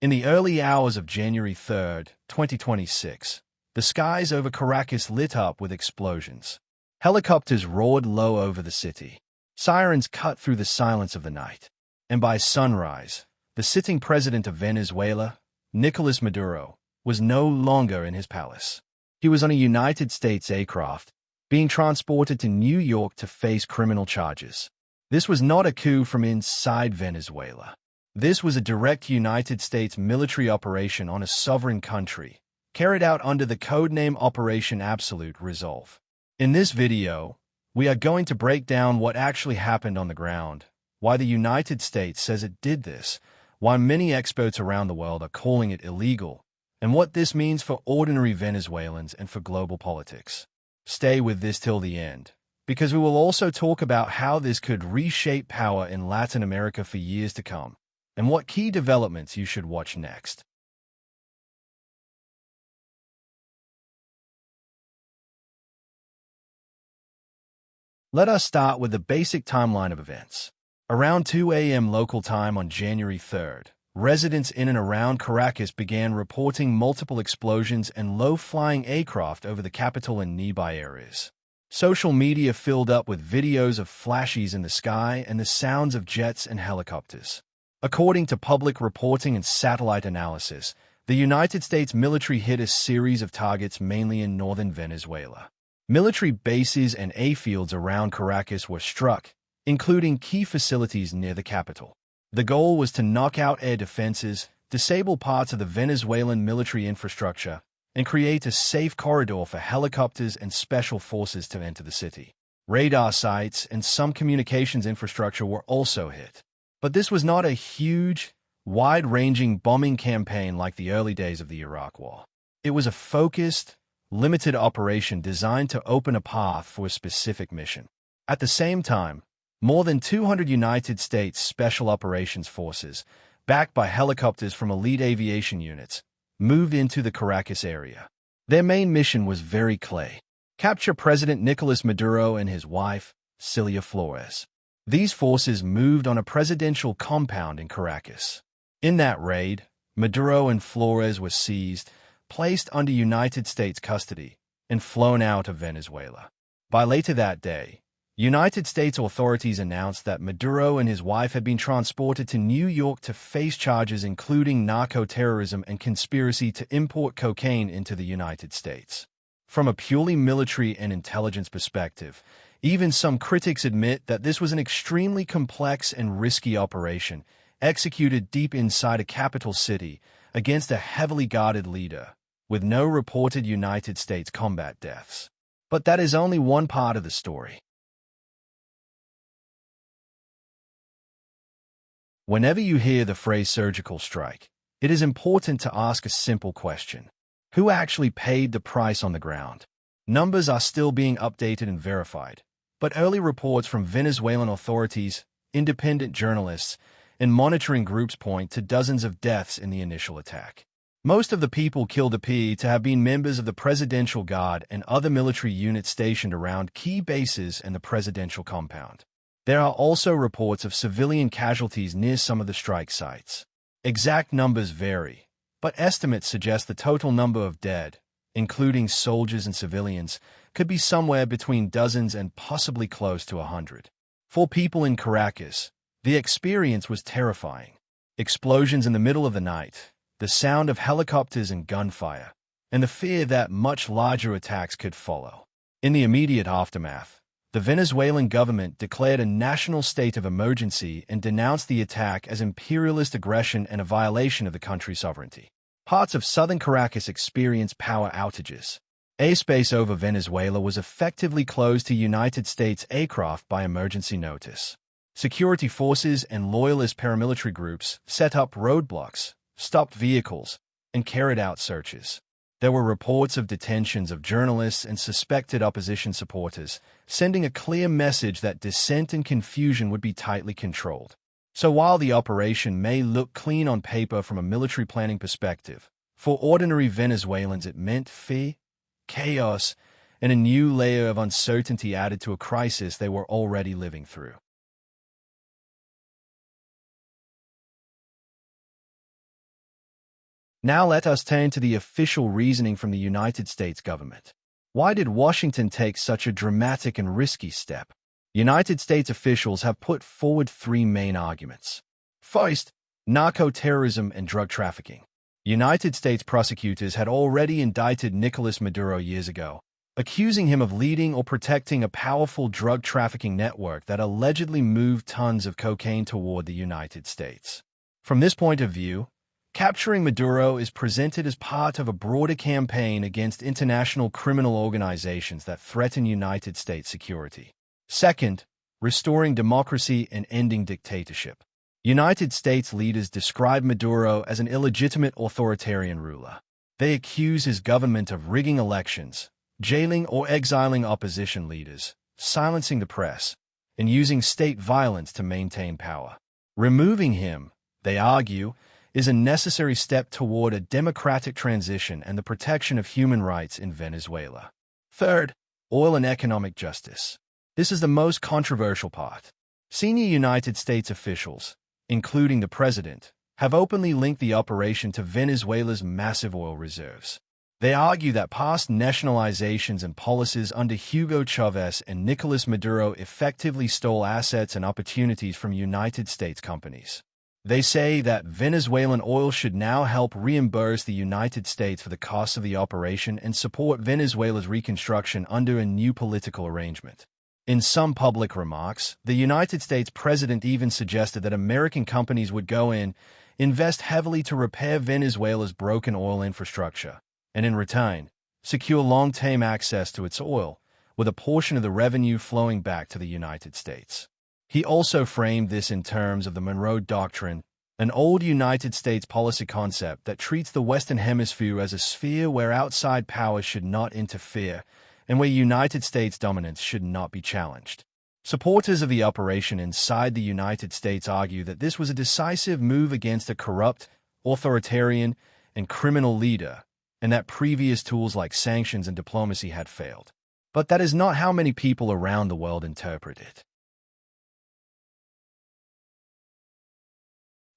In the early hours of January 3, 2026, the skies over Caracas lit up with explosions. Helicopters roared low over the city. Sirens cut through the silence of the night. And by sunrise, the sitting president of Venezuela, Nicolás Maduro, was no longer in his palace. He was on a United States aircraft, being transported to New York to face criminal charges. This was not a coup from inside Venezuela. This was a direct United States military operation on a sovereign country, carried out under the codename Operation Absolute Resolve. In this video, we are going to break down what actually happened on the ground, why the United States says it did this, why many experts around the world are calling it illegal, and what this means for ordinary Venezuelans and for global politics. Stay with this till the end, because we will also talk about how this could reshape power in Latin America for years to come, and what key developments you should watch next. Let us start with the basic timeline of events. Around 2 a.m. local time on January 3rd, residents in and around Caracas began reporting multiple explosions and low-flying aircraft over the capital and nearby areas. Social media filled up with videos of flashes in the sky and the sounds of jets and helicopters. According to public reporting and satellite analysis, the United States military hit a series of targets mainly in northern Venezuela. Military bases and airfields around Caracas were struck, including key facilities near the capital. The goal was to knock out air defenses, disable parts of the Venezuelan military infrastructure, and create a safe corridor for helicopters and special forces to enter the city. Radar sites and some communications infrastructure were also hit. But this was not a huge, wide-ranging bombing campaign like the early days of the Iraq War. It was a focused, limited operation designed to open a path for a specific mission. At the same time, more than 200 United States Special Operations Forces, backed by helicopters from elite aviation units, moved into the Caracas area. Their main mission was very clear: capture President Nicolás Maduro and his wife, Cilia Flores. These forces moved on a presidential compound in Caracas. In that raid, Maduro and Flores were seized, placed under United States custody, and flown out of Venezuela. By later that day, United States authorities announced that Maduro and his wife had been transported to New York to face charges including narco-terrorism and conspiracy to import cocaine into the United States. From a purely military and intelligence perspective, even some critics admit that this was an extremely complex and risky operation, executed deep inside a capital city against a heavily guarded leader, with no reported United States combat deaths. But that is only one part of the story. Whenever you hear the phrase surgical strike, it is important to ask a simple question. Who actually paid the price on the ground? Numbers are still being updated and verified, but early reports from Venezuelan authorities, independent journalists, and monitoring groups point to dozens of deaths in the initial attack. Most of the people killed appear to have been members of the Presidential Guard and other military units stationed around key bases and the presidential compound. There are also reports of civilian casualties near some of the strike sites. Exact numbers vary, but estimates suggest the total number of dead, including soldiers and civilians, could be somewhere between dozens and possibly close to 100. For people in Caracas, the experience was terrifying. Explosions in the middle of the night, the sound of helicopters and gunfire, and the fear that much larger attacks could follow. In the immediate aftermath, the Venezuelan government declared a national state of emergency and denounced the attack as imperialist aggression and a violation of the country's sovereignty. Parts of southern Caracas experienced power outages. Airspace over Venezuela was effectively closed to United States aircraft by emergency notice. Security forces and loyalist paramilitary groups set up roadblocks, stopped vehicles, and carried out searches. There were reports of detentions of journalists and suspected opposition supporters, sending a clear message that dissent and confusion would be tightly controlled. So while the operation may look clean on paper from a military planning perspective, for ordinary Venezuelans it meant fear, chaos, and a new layer of uncertainty added to a crisis they were already living through. Now let us turn to the official reasoning from the United States government. Why did Washington take such a dramatic and risky step? United States officials have put forward three main arguments. First, narco-terrorism and drug trafficking. United States prosecutors had already indicted Nicolás Maduro years ago, accusing him of leading or protecting a powerful drug trafficking network that allegedly moved tons of cocaine toward the United States. From this point of view, capturing Maduro is presented as part of a broader campaign against international criminal organizations that threaten United States security. Second, restoring democracy and ending dictatorship. United States leaders describe Maduro as an illegitimate authoritarian ruler. They accuse his government of rigging elections, jailing or exiling opposition leaders, silencing the press, and using state violence to maintain power. Removing him, they argue, is a necessary step toward a democratic transition and the protection of human rights in Venezuela. Third, oil and economic justice. This is the most controversial part. Senior United States officials, including the president, have openly linked the operation to Venezuela's massive oil reserves. They argue that past nationalizations and policies under Hugo Chavez and Nicolás Maduro effectively stole assets and opportunities from United States companies. They say that Venezuelan oil should now help reimburse the United States for the costs of the operation and support Venezuela's reconstruction under a new political arrangement. In some public remarks, the United States president even suggested that American companies would go in, invest heavily to repair Venezuela's broken oil infrastructure, and in return, secure long-term access to its oil, with a portion of the revenue flowing back to the United States. He also framed this in terms of the Monroe Doctrine, an old United States policy concept that treats the Western Hemisphere as a sphere where outside powers should not interfere and where United States dominance should not be challenged. Supporters of the operation inside the United States argue that this was a decisive move against a corrupt, authoritarian, and criminal leader, and that previous tools like sanctions and diplomacy had failed. But that is not how many people around the world interpret it.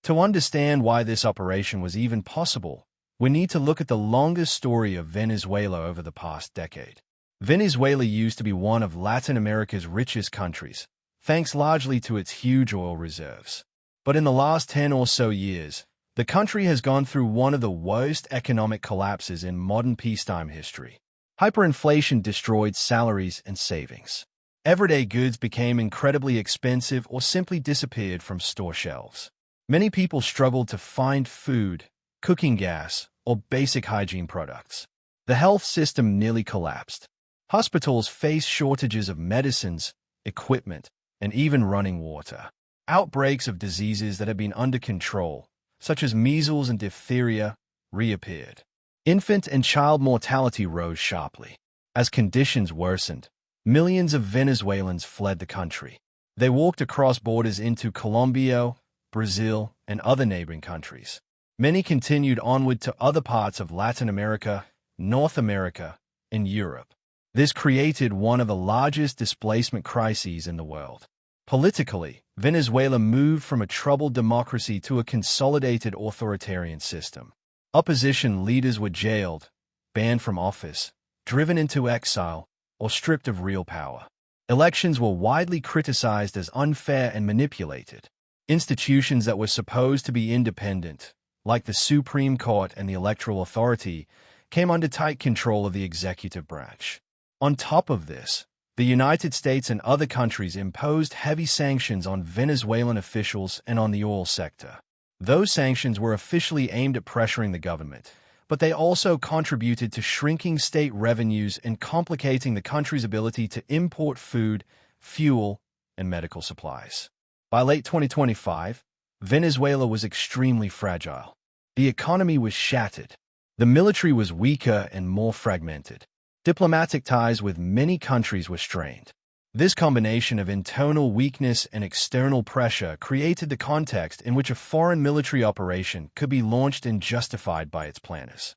To understand why this operation was even possible, we need to look at the longest story of Venezuela over the past decade. Venezuela used to be one of Latin America's richest countries, thanks largely to its huge oil reserves. But in the last 10 or so years, the country has gone through one of the worst economic collapses in modern peacetime history. Hyperinflation destroyed salaries and savings. Everyday goods became incredibly expensive or simply disappeared from store shelves. Many people struggled to find food, cooking gas, or basic hygiene products. The health system nearly collapsed. Hospitals faced shortages of medicines, equipment, and even running water. Outbreaks of diseases that had been under control, such as measles and diphtheria, reappeared. Infant and child mortality rose sharply. As conditions worsened, millions of Venezuelans fled the country. They walked across borders into Colombia, Brazil, and other neighboring countries. Many continued onward to other parts of Latin America, North America, and Europe. This created one of the largest displacement crises in the world. Politically, Venezuela moved from a troubled democracy to a consolidated authoritarian system. Opposition leaders were jailed, banned from office, driven into exile, or stripped of real power. Elections were widely criticized as unfair and manipulated. Institutions that were supposed to be independent, like the Supreme Court and the Electoral Authority, came under tight control of the executive branch. On top of this, the United States and other countries imposed heavy sanctions on Venezuelan officials and on the oil sector. Those sanctions were officially aimed at pressuring the government, but they also contributed to shrinking state revenues and complicating the country's ability to import food, fuel, and medical supplies. By late 2025, Venezuela was extremely fragile. The economy was shattered. The military was weaker and more fragmented. Diplomatic ties with many countries were strained. This combination of internal weakness and external pressure created the context in which a foreign military operation could be launched and justified by its planners.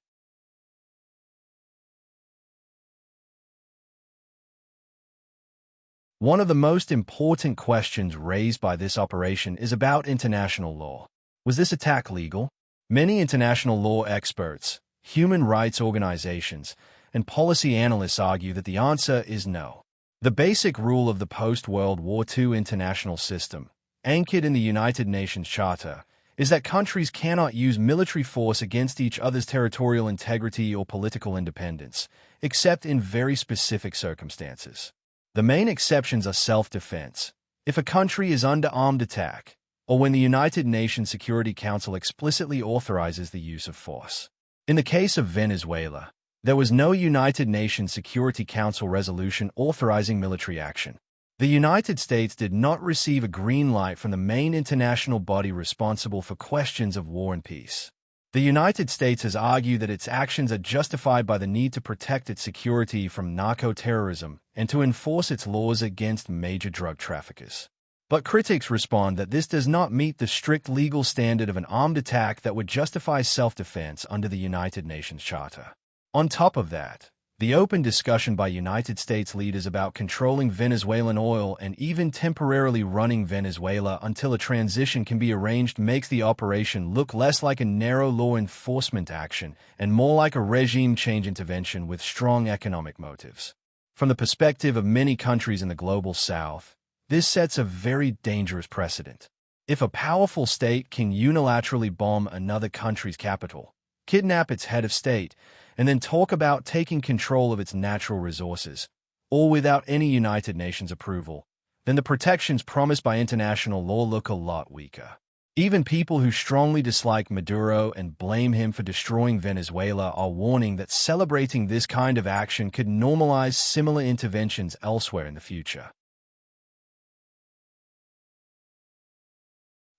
One of the most important questions raised by this operation is about international law. Was this attack legal? Many international law experts, human rights organizations, and policy analysts argue that the answer is no. The basic rule of the post-World War II international system, anchored in the United Nations Charter, is that countries cannot use military force against each other's territorial integrity or political independence, except in very specific circumstances. The main exceptions are self-defense, if a country is under armed attack, or when the United Nations Security Council explicitly authorizes the use of force. In the case of Venezuela, there was no United Nations Security Council resolution authorizing military action. The United States did not receive a green light from the main international body responsible for questions of war and peace. The United States has argued that its actions are justified by the need to protect its security from narco-terrorism and to enforce its laws against major drug traffickers. But critics respond that this does not meet the strict legal standard of an armed attack that would justify self-defense under the United Nations Charter. On top of that, the open discussion by United States leaders about controlling Venezuelan oil and even temporarily running Venezuela until a transition can be arranged makes the operation look less like a narrow law enforcement action and more like a regime change intervention with strong economic motives. From the perspective of many countries in the global south, this sets a very dangerous precedent. If a powerful state can unilaterally bomb another country's capital, kidnap its head of state, and then talk about taking control of its natural resources, all without any United Nations approval, then the protections promised by international law look a lot weaker. Even people who strongly dislike Maduro and blame him for destroying Venezuela are warning that celebrating this kind of action could normalize similar interventions elsewhere in the future.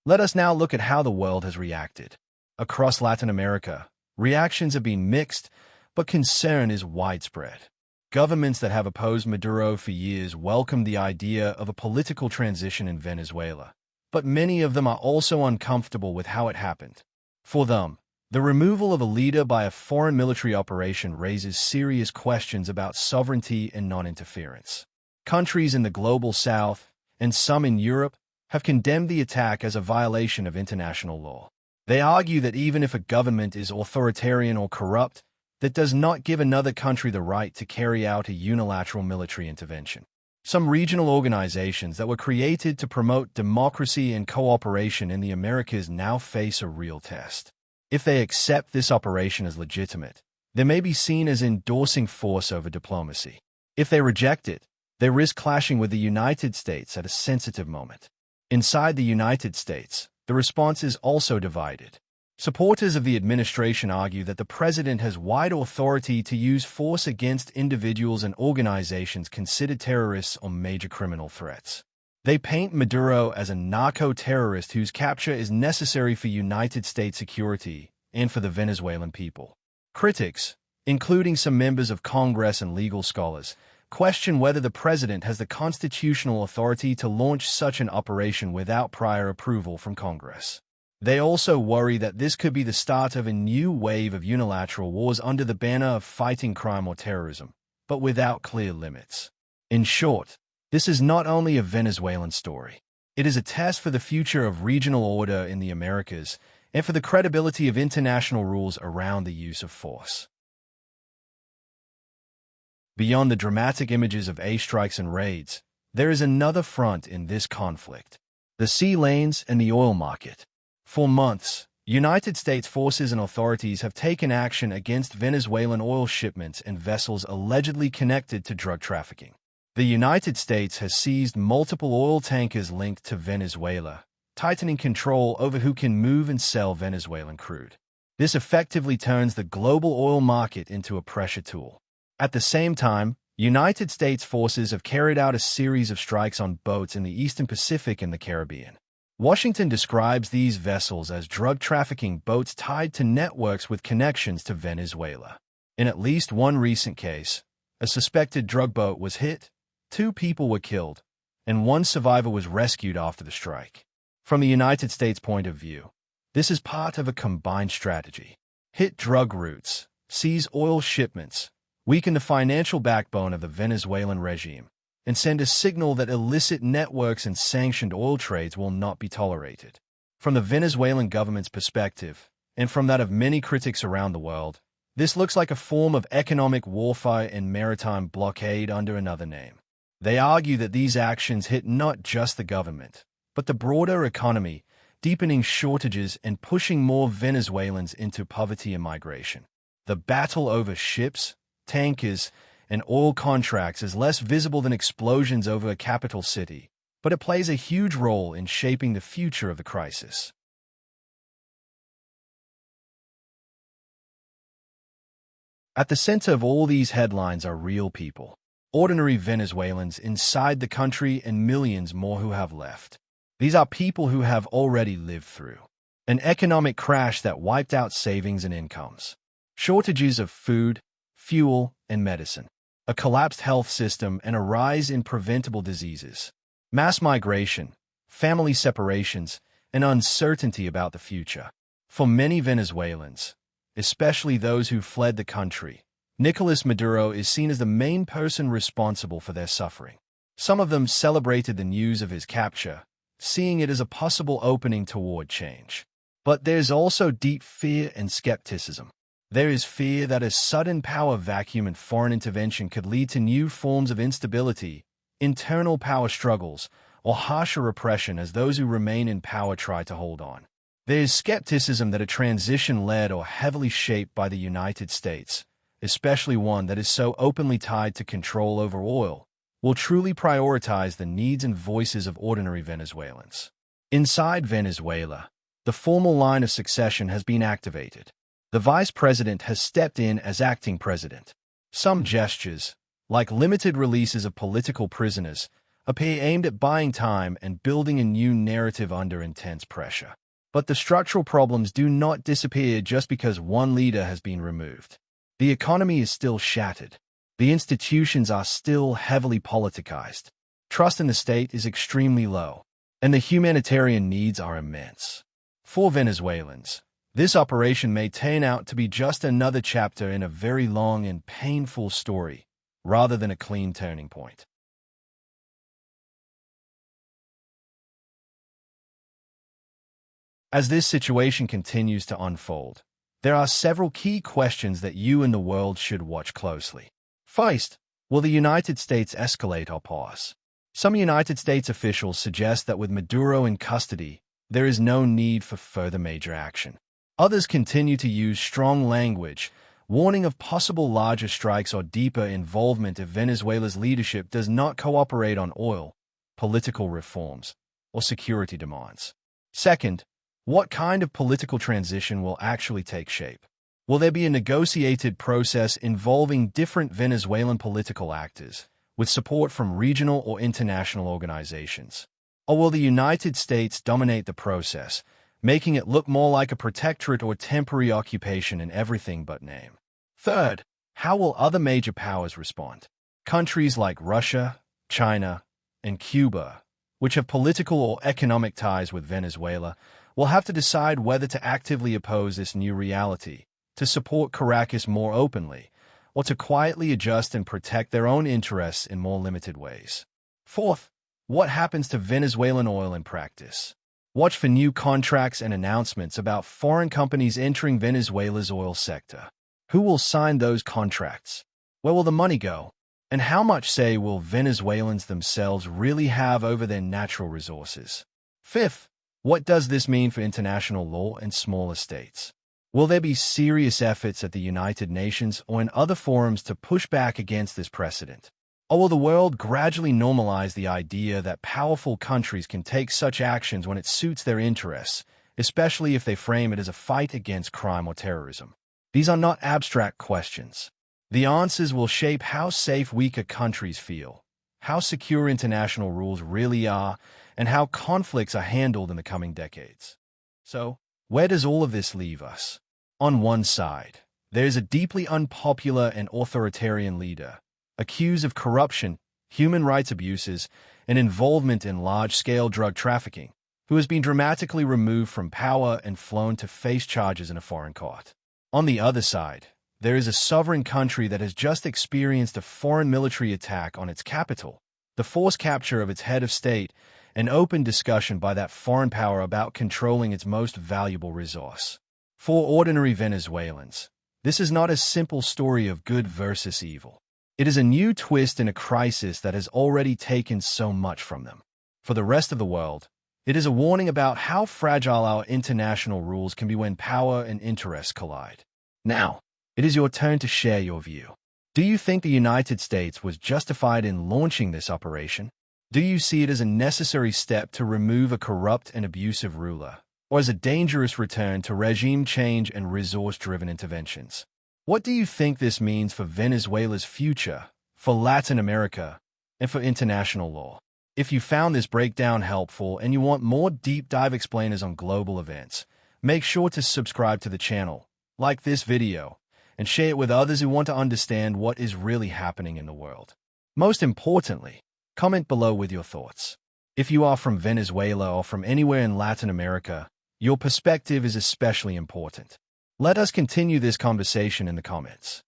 Let us now look at how the world has reacted. Across Latin America, reactions have been mixed, but concern is widespread. Governments that have opposed Maduro for years welcome the idea of a political transition in Venezuela, but many of them are also uncomfortable with how it happened. For them, the removal of a leader by a foreign military operation raises serious questions about sovereignty and non-interference. Countries in the global south, and some in Europe, have condemned the attack as a violation of international law. They argue that even if a government is authoritarian or corrupt, that does not give another country the right to carry out a unilateral military intervention. Some regional organizations that were created to promote democracy and cooperation in the Americas now face a real test. If they accept this operation as legitimate, they may be seen as endorsing force over diplomacy. If they reject it, they risk clashing with the United States at a sensitive moment. Inside the United States, the response is also divided. Supporters of the administration argue that the president has wide authority to use force against individuals and organizations considered terrorists or major criminal threats. They paint Maduro as a narco-terrorist whose capture is necessary for United States security and for the Venezuelan people. Critics, including some members of Congress and legal scholars, question whether the president has the constitutional authority to launch such an operation without prior approval from Congress. They also worry that this could be the start of a new wave of unilateral wars under the banner of fighting crime or terrorism, but without clear limits. In short, this is not only a Venezuelan story. It is a test for the future of regional order in the Americas and for the credibility of international rules around the use of force. Beyond the dramatic images of airstrikes and raids, there is another front in this conflict: the sea lanes and the oil market. For months, United States forces and authorities have taken action against Venezuelan oil shipments and vessels allegedly connected to drug trafficking. The United States has seized multiple oil tankers linked to Venezuela, tightening control over who can move and sell Venezuelan crude. This effectively turns the global oil market into a pressure tool. At the same time, United States forces have carried out a series of strikes on boats in the Eastern Pacific and the Caribbean. Washington describes these vessels as drug trafficking boats tied to networks with connections to Venezuela. In at least one recent case, a suspected drug boat was hit, 2 people were killed, and 1 survivor was rescued after the strike. From the United States' point of view, this is part of a combined strategy: hit drug routes, seize oil shipments, weaken the financial backbone of the Venezuelan regime, and send a signal that illicit networks and sanctioned oil trades will not be tolerated. From the Venezuelan government's perspective, and from that of many critics around the world, this looks like a form of economic warfare and maritime blockade under another name. They argue that these actions hit not just the government, but the broader economy, deepening shortages and pushing more Venezuelans into poverty and migration. The battle over ships, tankers, and oil contracts is less visible than explosions over a capital city, but it plays a huge role in shaping the future of the crisis. At the center of all these headlines are real people, ordinary Venezuelans inside the country and millions more who have left. These are people who have already lived through an economic crash that wiped out savings and incomes, shortages of food, fuel, and medicine, a collapsed health system, and a rise in preventable diseases, mass migration, family separations, and uncertainty about the future. For many Venezuelans, especially those who fled the country, Nicolás Maduro is seen as the main person responsible for their suffering. Some of them celebrated the news of his capture, seeing it as a possible opening toward change. But there's also deep fear and skepticism. There is fear that a sudden power vacuum and foreign intervention could lead to new forms of instability, internal power struggles, or harsher repression as those who remain in power try to hold on. There is skepticism that a transition led or heavily shaped by the United States, especially one that is so openly tied to control over oil, will truly prioritize the needs and voices of ordinary Venezuelans. Inside Venezuela, the formal line of succession has been activated. The vice president has stepped in as acting president. Some gestures, like limited releases of political prisoners, appear aimed at buying time and building a new narrative under intense pressure. But the structural problems do not disappear just because one leader has been removed. The economy is still shattered. The institutions are still heavily politicized. Trust in the state is extremely low, and the humanitarian needs are immense. For Venezuelans, this operation may turn out to be just another chapter in a very long and painful story, rather than a clean turning point. As this situation continues to unfold, there are several key questions that you and the world should watch closely. First, will the United States escalate or pause? Some United States officials suggest that with Maduro in custody, there is no need for further major action. Others continue to use strong language, warning of possible larger strikes or deeper involvement if Venezuela's leadership does not cooperate on oil, political reforms, or security demands. Second, what kind of political transition will actually take shape? Will there be a negotiated process involving different Venezuelan political actors, with support from regional or international organizations? Or will the United States dominate the process, making it look more like a protectorate or temporary occupation in everything but name? Third, how will other major powers respond? Countries like Russia, China, and Cuba, which have political or economic ties with Venezuela, will have to decide whether to actively oppose this new reality, to support Caracas more openly, or to quietly adjust and protect their own interests in more limited ways. Fourth, what happens to Venezuelan oil in practice? Watch for new contracts and announcements about foreign companies entering Venezuela's oil sector. Who will sign those contracts? Where will the money go? And how much say will Venezuelans themselves really have over their natural resources? Fifth, what does this mean for international law and smaller states? Will there be serious efforts at the United Nations or in other forums to push back against this precedent? Or will the world gradually normalize the idea that powerful countries can take such actions when it suits their interests, especially if they frame it as a fight against crime or terrorism? These are not abstract questions. The answers will shape how safe weaker countries feel, how secure international rules really are, and how conflicts are handled in the coming decades. So, where does all of this leave us? On one side, there is a deeply unpopular and authoritarian leader, accused of corruption, human rights abuses, and involvement in large-scale drug trafficking, who has been dramatically removed from power and flown to face charges in a foreign court. On the other side, there is a sovereign country that has just experienced a foreign military attack on its capital, the forced capture of its head of state, and open discussion by that foreign power about controlling its most valuable resource. For ordinary Venezuelans, this is not a simple story of good versus evil. It is a new twist in a crisis that has already taken so much from them. For the rest of the world, it is a warning about how fragile our international rules can be when power and interests collide. Now, it is your turn to share your view. Do you think the United States was justified in launching this operation? Do you see it as a necessary step to remove a corrupt and abusive ruler, or as a dangerous return to regime change and resource-driven interventions? What do you think this means for Venezuela's future, for Latin America, and for international law? If you found this breakdown helpful and you want more deep dive explainers on global events, make sure to subscribe to the channel, like this video, and share it with others who want to understand what is really happening in the world. Most importantly, comment below with your thoughts. If you are from Venezuela or from anywhere in Latin America, your perspective is especially important. Let us continue this conversation in the comments.